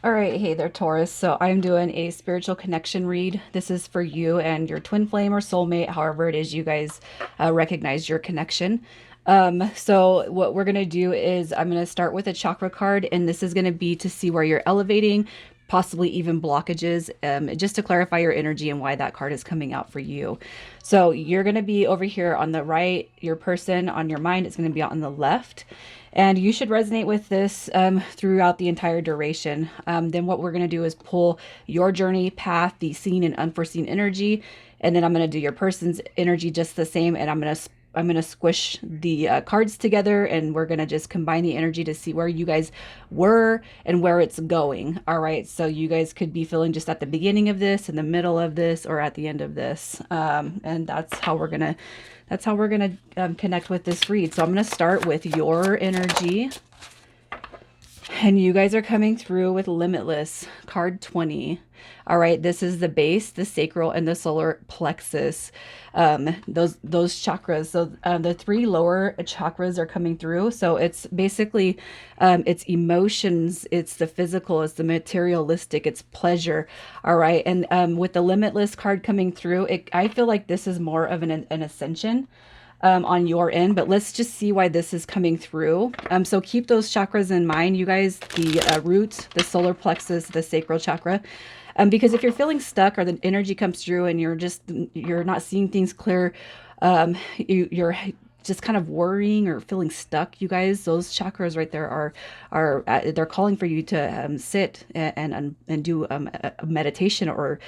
All right, hey there, Taurus. So I'm doing a spiritual connection read. This is for you and your twin flame or soulmate, however it is you guys recognize your connection. So what we're gonna do is I'm gonna start with a chakra card, and this is gonna be to see where you're elevating, possibly even blockages, just to clarify your energy and why that card is coming out for you. So you're gonna be over here on the right, your person on your mind is gonna be on the left. And you should resonate with this throughout the entire duration. Then what we're going to do is pull your journey path, the seen and unforeseen energy, and then I'm going to do your person's energy just the same, and I'm gonna squish the cards together, and we're gonna just combine the energy to see where you guys were and where it's going. All right, so you guys could be feeling just at the beginning of this, in the middle of this, or at the end of this, and that's how we're gonna connect with this read. So I'm gonna start with your energy, and you guys are coming through with Limitless, card 20. All right, this is the base, the sacral, and the solar plexus. Those chakras. So the three lower chakras are coming through. So it's basically it's emotions, it's the physical, it's the materialistic, it's pleasure. All right, and with the Limitless card coming through, I feel like this is more of an ascension on your end, but let's just see why this is coming through. So keep those chakras in mind, you guys, the root, the solar plexus, the sacral chakra. Because if you're feeling stuck or the energy comes through and you're not seeing things clear, you're just kind of worrying or feeling stuck, you guys, those chakras right there are they're calling for you to sit and do a meditation, or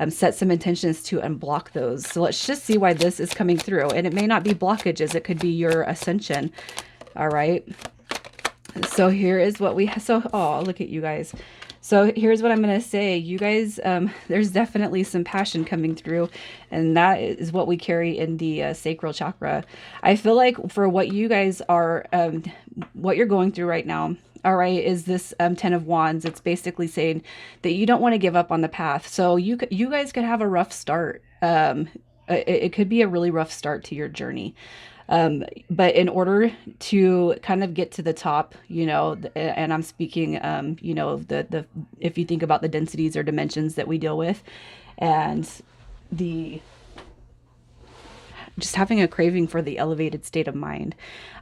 set some intentions to unblock those. So let's just see why this is coming through, and it may not be blockages, it could be your ascension. All right, so here is what we have. So, oh, look at you guys. So here's what I'm going to say. You guys, there's definitely some passion coming through, and that is what we carry in the sacral chakra. I feel like for what you guys are, what you're going through right now, all right, is this 10 of Wands. It's basically saying that you don't want to give up on the path. So you guys could have a rough start. It could be a really rough start to your journey. But in order to kind of get to the top, and I'm speaking, if you think about the densities or dimensions that we deal with, and the just having a craving for the elevated state of mind.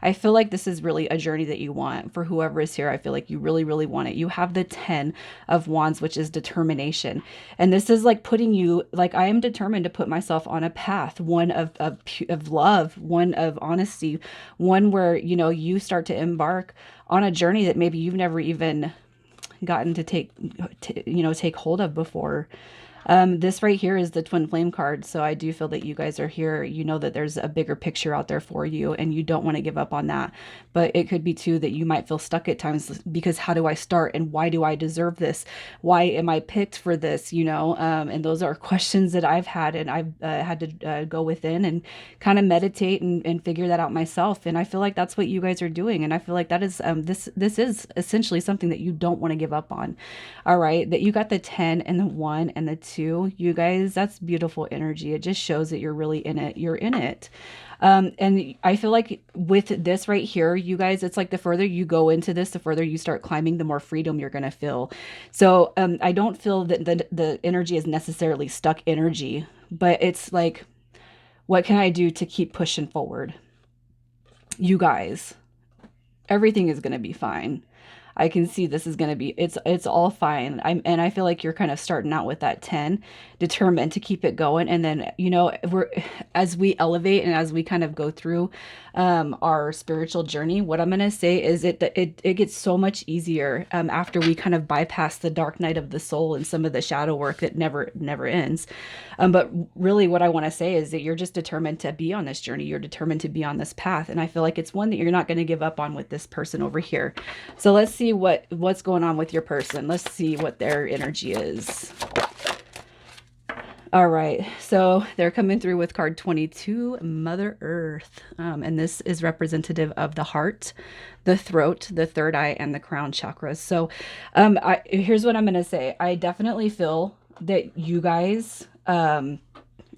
I feel like this is really a journey that you want for whoever is here. I feel like you really, really want it. You have the 10 of Wands, which is determination. And this is like putting you, like, I am determined to put myself on a path, one of love, one of honesty, one where, you start to embark on a journey that maybe you've never even gotten to take hold of before. This right here is the twin flame card. So I do feel that you guys are here. You know that there's a bigger picture out there for you, and you don't want to give up on that. But it could be too that you might feel stuck at times because how do I start, and why do I deserve this? Why am I picked for this? And those are questions that I've had, and I've had to go within and kind of meditate and figure that out myself. And I feel like that's what you guys are doing. And I feel like that is this is essentially something that you don't want to give up on. All right, that you got the 10 and the 1 and the 2. You guys, that's beautiful energy. It just shows that you're really in it. You're in it. And I feel like with this right here, you guys, it's like the further you go into this, the further you start climbing, the more freedom you're going to feel. So I don't feel that the energy is necessarily stuck energy, but it's like, what can I do to keep pushing forward? You guys, everything is going to be fine. I can see this is going to be, it's all fine. And I feel like you're kind of starting out with that 10, determined to keep it going. And then, as we elevate and as we kind of go through our spiritual journey, what I'm going to say is it gets so much easier after we kind of bypass the dark night of the soul and some of the shadow work that never ends. But really what I want to say is that you're just determined to be on this journey. You're determined to be on this path. And I feel like it's one that you're not going to give up on with this person over here. So let's see what's going on with your person. Let's see what their energy is. All right, so they're coming through with card 22, Mother Earth. And this is representative of the heart, the throat, the third eye, and the crown chakras. So here's what I'm going to say. I definitely feel that you guys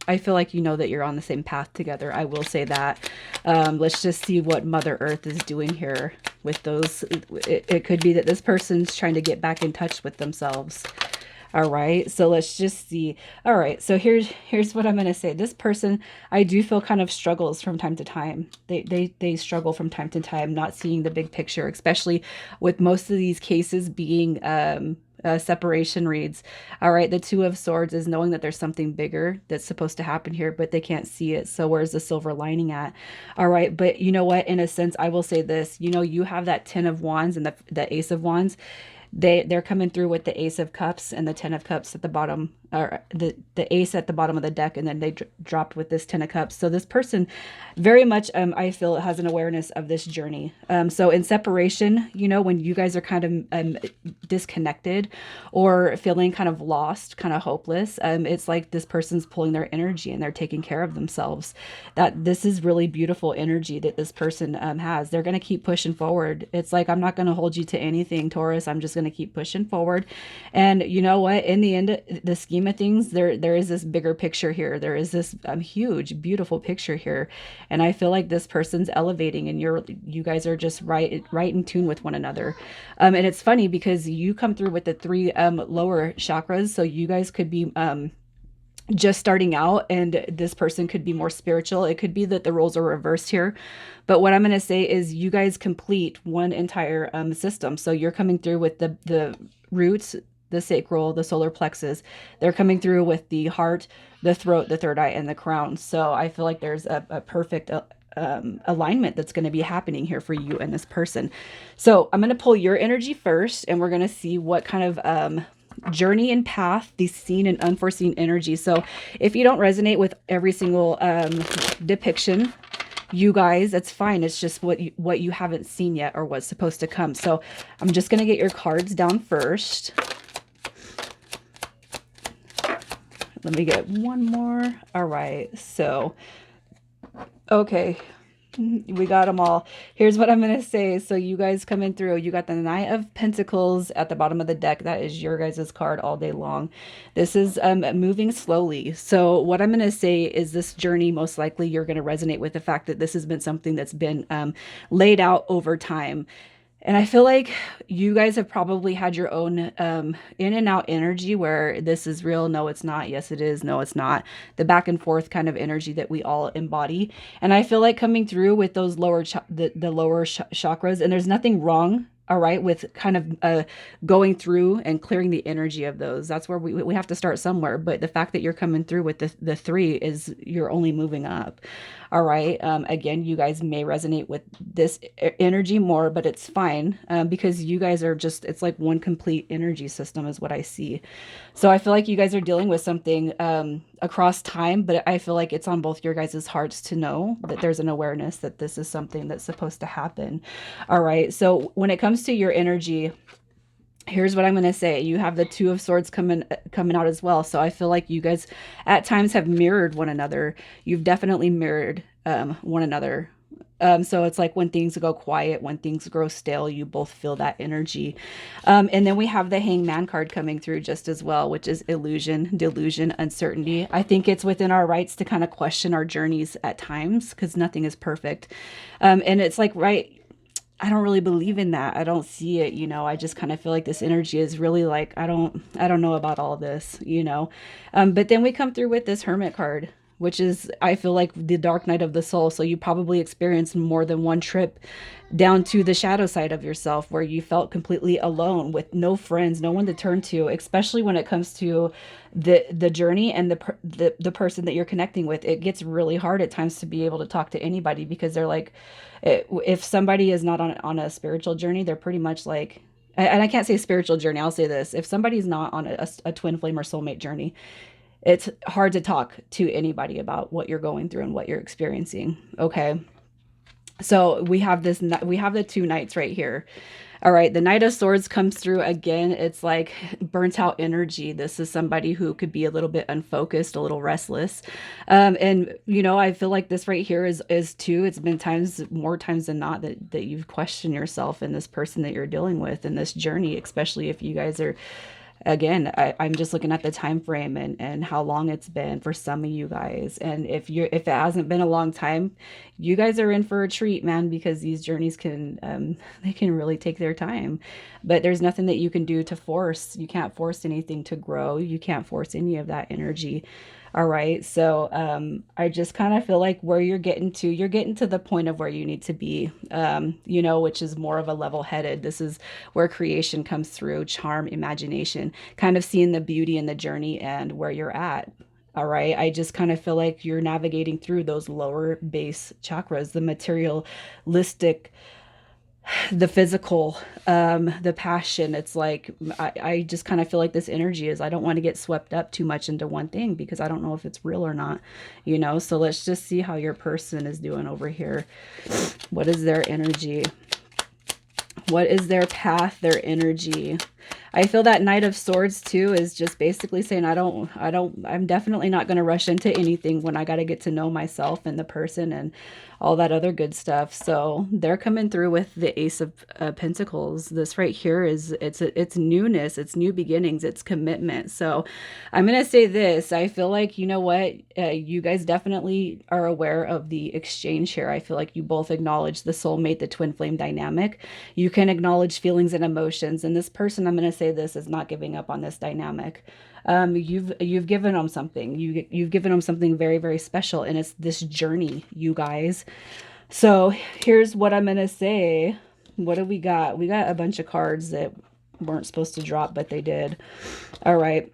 I feel like you know that you're on the same path together. I will say that. Let's just see what Mother Earth is doing here with those. It could be that this person's trying to get back in touch with themselves. All right, so let's just see. All right, so here's what I'm going to say. This person, I do feel kind of struggles from time to time. They struggle from time to time, not seeing the big picture, especially with most of these cases being separation reads. All right, the Two of Swords is knowing that there's something bigger that's supposed to happen here, but they can't see it. So where's the silver lining at? All right, but you know what? In a sense, I will say this. You know, you have that Ten of Wands and the Ace of Wands. They're coming through with the Ace of Cups and the Ten of Cups at the bottom, or the Ace at the bottom of the deck, and then they dropped with this Ten of Cups. So this person very much, I feel, has an awareness of this journey. So in separation, you know, when you guys are kind of disconnected or feeling kind of lost, kind of hopeless, it's like this person's pulling their energy and they're taking care of themselves. That this is really beautiful energy that this person has. They're going to keep pushing forward. It's like, I'm not going to hold you to anything, Taurus. I'm just going to keep pushing forward. And you know what? In the end, the scheme of things, there is this bigger picture here. There is this huge, beautiful picture here. And I feel like this person's elevating and you guys are just right in tune with one another. And it's funny because you come through with the three lower chakras. So you guys could be just starting out and this person could be more spiritual. It could be that the roles are reversed here. But what I'm going to say is you guys complete one entire system. So you're coming through with the roots, the sacral, the solar plexus. They're coming through with the heart, the throat, the third eye, and the crown. So I feel like there's a perfect alignment that's going to be happening here for you and this person. So I'm going to pull your energy first, and we're going to see what kind of journey and path, these seen and unforeseen energy. So if you don't resonate with every single depiction, you guys, that's fine. It's just what you haven't seen yet or what's supposed to come. So I'm just going to get your cards down first. Let me get one more. All right. So, okay. We got them all. Here's what I'm going to say. So you guys coming through, you got the Knight of Pentacles at the bottom of the deck. That is your guys' card all day long. This is moving slowly. So what I'm going to say is this journey, most likely you're going to resonate with the fact that this has been something that's been laid out over time. And I feel like you guys have probably had your own in and out energy where this is real. No, it's not. Yes, it is. No, it's not. The back and forth kind of energy that we all embody. And I feel like coming through with those lower, the lower chakras, and there's nothing wrong, all right, with kind of going through and clearing the energy of those. That's where we have to start somewhere. But the fact that you're coming through with the three is you're only moving up. All right. Again, you guys may resonate with this energy more, but it's fine because you guys are just, it's like one complete energy system is what I see. So I feel like you guys are dealing with something across time, but I feel like it's on both your guys' hearts to know that there's an awareness that this is something that's supposed to happen. All right. So when it comes to your energy, here's what I'm going to say. You have the Two of Swords coming out as well. So I feel like you guys at times have mirrored one another. You've definitely mirrored one another. So it's like when things go quiet, when things grow stale, you both feel that energy. And then we have the Hangman card coming through just as well, which is illusion, delusion, uncertainty. I think it's within our rights to kind of question our journeys at times because nothing is perfect. And it's like, right, I don't really believe in that. I don't see it, you know. I just kind of feel like this energy is really like, I don't know about all this, you know. But then we come through with this Hermit card, which is, I feel like the dark night of the soul. So you probably experienced more than one trip down to the shadow side of yourself where you felt completely alone with no friends, no one to turn to, especially when it comes to the journey and the person that you're connecting with. It gets really hard at times to be able to talk to anybody because they're like, if somebody is not on a spiritual journey, they're pretty much like, and I can't say spiritual journey, I'll say this. If somebody's not on a twin flame or soulmate journey, it's hard to talk to anybody about what you're going through and what you're experiencing. Okay. So we have the two knights right here. All right. The Knight of Swords comes through again. It's like burnt out energy. This is somebody who could be a little bit unfocused, a little restless. And you know, I feel like this right here is too, it's been more times than not that you've questioned yourself and this person that you're dealing with in this journey, especially if you guys are Again, I'm just looking at the time frame and how long it's been for some of you guys. And if it hasn't been a long time, you guys are in for a treat, man, because these journeys can they can really take their time. But there's nothing that you can do to force. You can't force anything to grow. You can't force any of that energy. All right. So I just kind of feel like where you're getting to the point of where you need to be, you know, which is more of a level headed. This is where creation comes through, charm, imagination, kind of seeing the beauty in the journey and where you're at. All right. I just kind of feel like you're navigating through those lower base chakras, the materialistic, the physical, the passion. It's like I just kind of feel like this energy is, I don't want to get swept up too much into one thing because I don't know if it's real or not, you know. So let's just see how your person is doing over here. What is their energy? What is their path, their energy? I feel that Knight of Swords too is just basically saying, I'm definitely not going to rush into anything when I got to get to know myself and the person and all that other good stuff. So they're coming through with the Ace of Pentacles. This right here is, it's newness, it's new beginnings, it's commitment. So I'm going to say this, I feel like, you know what, you guys definitely are aware of the exchange here. I feel like you both acknowledge the soulmate, the twin flame dynamic. You can acknowledge feelings and emotions, and this person, I'm going to say this, is not giving up on this dynamic. You've given them something. You've given them something very, very special, and it's this journey, you guys. So here's what I'm gonna say. What do we got? We got a bunch of cards that weren't supposed to drop, but they did. All right.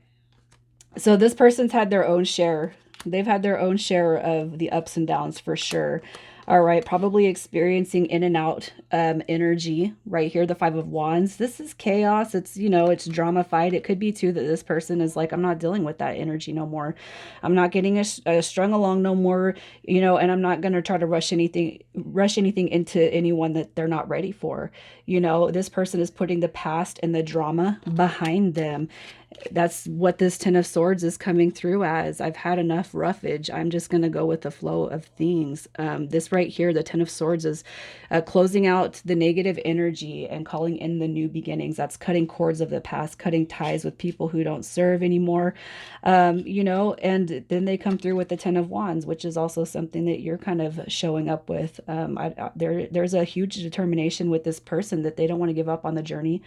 So this person's had their own share. They've had their own share of the ups and downs for sure. All right, probably experiencing in and out energy right here, the Five of Wands. This is chaos. It's, you know, it's drama-fied. It could be too that this person is like, I'm not dealing with that energy no more. I'm not getting strung along no more, you know, and I'm not going to try to rush anything into anyone that they're not ready for. You know, this person is putting the past and the drama behind them. That's what this Ten of Swords is coming through as. I've had enough roughage. I'm just going to go with the flow of things. This right here, the Ten of Swords, is closing out the negative energy and calling in the new beginnings. That's cutting cords of the past, cutting ties with people who don't serve anymore. You know, and then they come through with the Ten of Wands, which is also something that you're kind of showing up with. There's a huge determination with this person that they don't want to give up on the journey,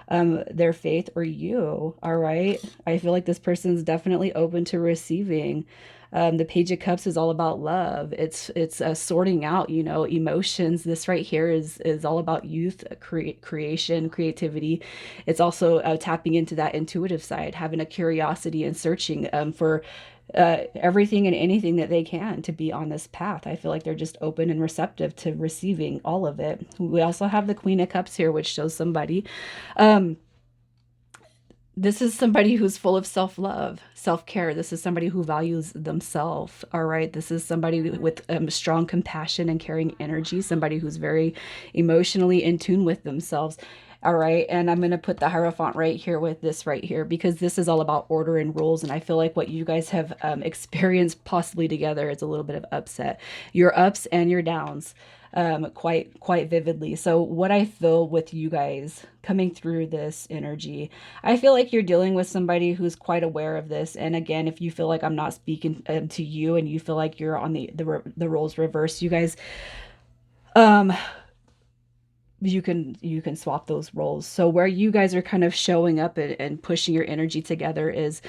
their faith, or you. All right. I feel like this person's definitely open to receiving. The Page of Cups is all about love. It's sorting out, you know, emotions. This right here is all about youth, creation, creativity. It's also tapping into that intuitive side, having a curiosity and searching for everything and anything that they can to be on this path. I feel like they're just open and receptive to receiving all of it. We also have the Queen of Cups here, which shows somebody, this is somebody who's full of self-love, self-care. This is somebody who values themselves. All right. This is somebody with strong compassion and caring energy, somebody who's very emotionally in tune with themselves. All right. And I'm going to put the Hierophant right here with this right here, because this is all about order and rules. And I feel like what you guys have experienced possibly together is a little bit of upset, your ups and your downs, quite vividly. So what I feel with you guys coming through this energy, I feel like you're dealing with somebody who's quite aware of this. And again, if you feel like I'm not speaking to you and you feel like you're on the roles reversed, you guys, you can swap those roles. So where you guys are kind of showing up and pushing your energy together is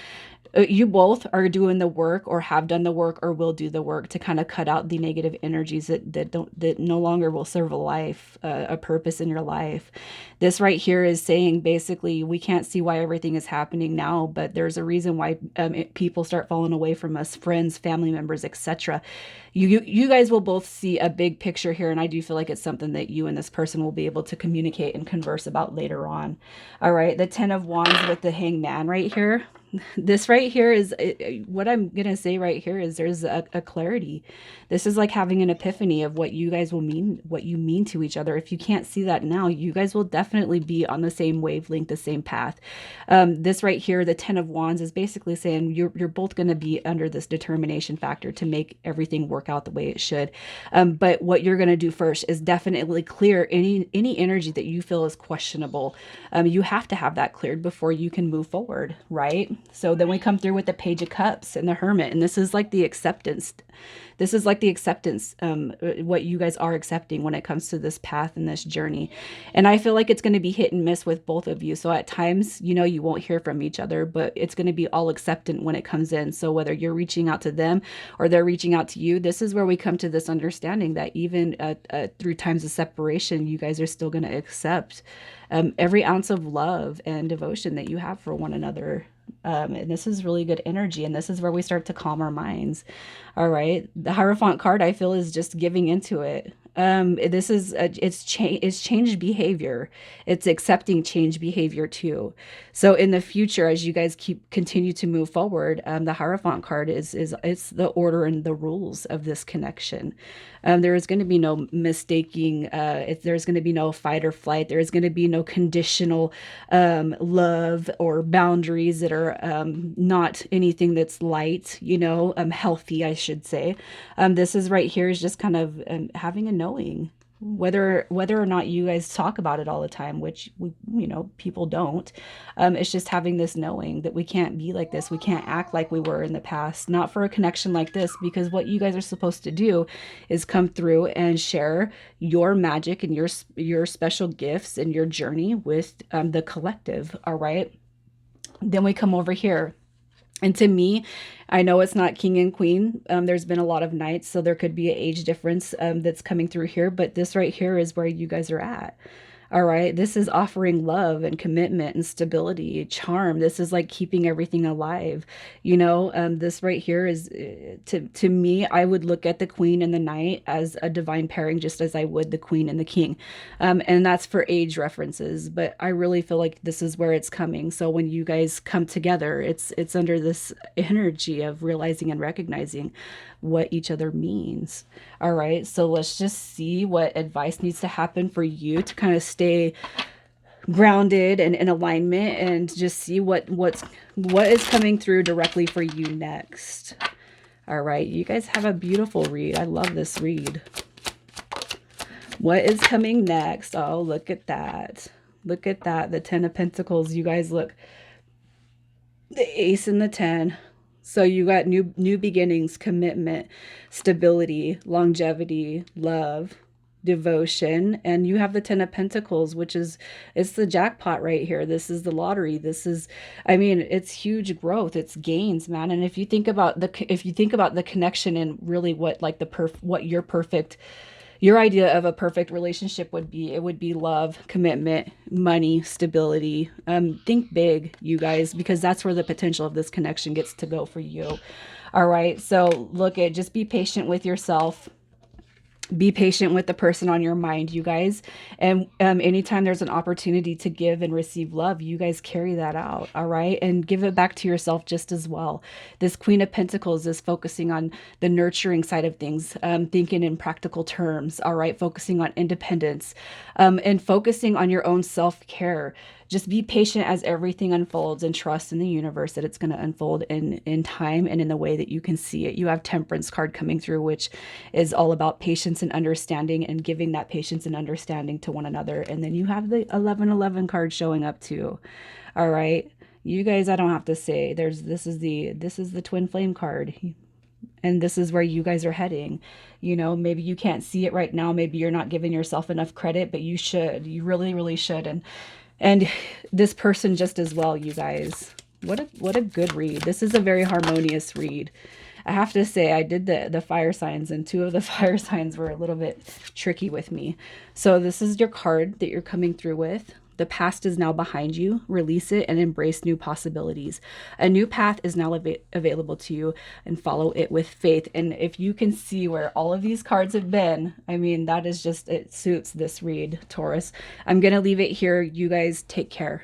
you both are doing the work, or have done the work, or will do the work to kind of cut out the negative energies that no longer will serve a life, a purpose in your life. This right here is saying basically we can't see why everything is happening now, but there's a reason why people start falling away from us, friends, family members, etc. You guys will both see a big picture here, and I do feel like it's something that you and this person will be able to communicate and converse about later on. All right, the Ten of Wands with the Hangman right here. This right here is what I'm going to say right here is there's a clarity. This is like having an epiphany of what you guys will mean, what you mean to each other. If you can't see that now, you guys will definitely be on the same wavelength, the same path. This right here, the 10 of Wands, is basically saying you're both going to be under this determination factor to make everything work out the way it should. But what you're going to do first is definitely clear any energy that you feel is questionable. You have to have that cleared before you can move forward, right? So then we come through with the Page of Cups and the Hermit, and this is like the acceptance. This is like the acceptance, what you guys are accepting when it comes to this path and this journey. And I feel like it's going to be hit and miss with both of you. So at times, you know, you won't hear from each other, but it's going to be all acceptant when it comes in. So whether you're reaching out to them or they're reaching out to you, this is where we come to this understanding that even through times of separation, you guys are still going to accept every ounce of love and devotion that you have for one another. And this is really good energy. And this is where we start to calm our minds. All right. The Hierophant card, I feel, is just giving into it. This is, it's changed behavior. It's accepting change behavior too. So in the future, as you guys continue to move forward, the Hierophant card it's the order and the rules of this connection. There is going to be no mistaking. There's going to be no fight or flight. There is going to be no conditional love or boundaries that are not anything that's light, you know, healthy, I should say. This is right here is just kind of having a knowing. Whether or not you guys talk about it all the time, which you know, people don't, it's just having this knowing that we can't be like this. We can't act like we were in the past, not for a connection like this, because what you guys are supposed to do is come through and share your magic and your special gifts and your journey with the collective. All right. Then we come over here. And to me, I know it's not king and queen. There's been a lot of knights, so there could be an age difference that's coming through here. But this right here is where you guys are at. All right. This is offering love and commitment and stability, charm. This is like keeping everything alive. You know, this right here is to me, I would look at the queen and the knight as a divine pairing, just as I would the queen and the king. And that's for age references. But I really feel like this is where it's coming. So when you guys come together, it's under this energy of realizing and recognizing what each other means. All right. So let's just see what advice needs to happen for you to kind of stay grounded and in alignment, and just see what is coming through directly for you next. All right. You guys have a beautiful read. I love this read. What is coming next? Oh, look at that. Look at that. The 10 of Pentacles. You guys look. The Ace and the 10. So you got new beginnings, commitment, stability, longevity, love, devotion, and you have the 10 of Pentacles, which is, it's the jackpot right here. This is the lottery. This is, I mean, it's huge growth. It's gains, man. And if you think about the connection and really what like what your idea of a perfect relationship would be, it would be love, commitment, money, stability. Think big, you guys, because that's where the potential of this connection gets to go for you. All right. So just be patient with yourself. Be patient with the person on your mind, you guys. And anytime there's an opportunity to give and receive love, you guys carry that out. All right. And give it back to yourself just as well. This Queen of Pentacles is focusing on the nurturing side of things, thinking in practical terms. All right. Focusing on independence, and focusing on your own self-care. Just be patient as everything unfolds, and trust in the universe that it's going to unfold in time and in the way that you can see it. You have Temperance card coming through, which is all about patience and understanding, and giving that patience and understanding to one another. And then you have the 1111 card showing up too. All right. You guys, I don't have to say, this is the Twin Flame card. And this is where you guys are heading. You know, maybe you can't see it right now. Maybe you're not giving yourself enough credit, but you should. You really, really should. And this person just as well, you guys. What a good read. This is a very harmonious read. I have to say, I did the fire signs, and 2 of the fire signs were a little bit tricky with me. So this is your card that you're coming through with. The past is now behind you. Release it and embrace new possibilities. A new path is now available to you, and follow it with faith. And if you can see where all of these cards have been, I mean, that is just, it suits this read, Taurus. I'm going to leave it here. You guys take care.